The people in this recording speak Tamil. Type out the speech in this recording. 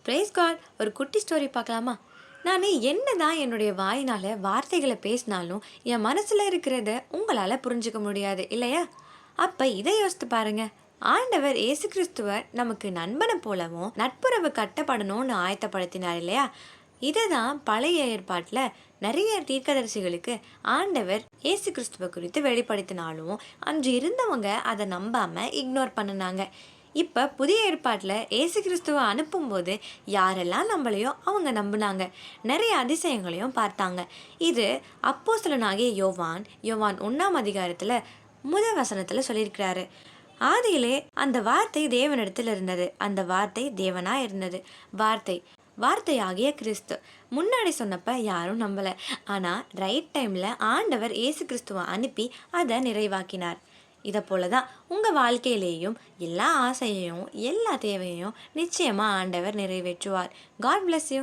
Price God. ஒரு குட்டி ஸ்டோரி பார்க்கலாமா? நான் என்னதான் என்னுடைய வாயினால வார்த்தைகளை பேசினாலும் என் மனசுல இருக்கிறத உங்களால புரிஞ்சுக்க முடியாது இல்லையா? அப்ப இதை யோசித்து பாருங்க. ஆண்டவர் இயேசு கிறிஸ்துவர் நமக்கு நண்பனை போலவும் நட்புறவு கட்டப்படணும்னு ஆயத்தப்படுத்தினார் இல்லையா? இதை தான் பழைய ஏற்பாட்டில் நிறைய தீர்க்கதரிசிகளுக்கு ஆண்டவர் இயேசு கிறிஸ்துவ குறித்து வெளிப்படுத்தினாலும் அன்று இருந்தவங்க அதை நம்பாம இக்னோர் பண்ணினாங்க. இப்போ புதிய ஏற்பாட்டில் ஏசு கிறிஸ்துவை அனுப்பும்போது யாரெல்லாம் நம்மளையோ அவங்க நம்பினாங்க, நிறைய அதிசயங்களையும் பார்த்தாங்க. இது அப்போஸ்தலனாகிய யோவான் 1 முதல் வசனத்தில் சொல்லியிருக்கிறாரு. ஆதியிலே அந்த வார்த்தை தேவனிடத்தில் இருந்தது, அந்த வார்த்தை தேவனாக இருந்தது. வார்த்தையாகிய கிறிஸ்து. முன்னாடி சொன்னப்ப யாரும் நம்பலை, ஆனால் ரைட் டைமில் ஆண்டவர் இயேசு கிறிஸ்துவை அனுப்பி அதை நிறைவாக்கினார். இதை போல தான் உங்கள் வாழ்க்கையிலேயும் எல்லா ஆசையையும் எல்லா தேவையையும் நிச்சயமாக ஆண்டவர் நிறைவேற்றுவார். God bless you.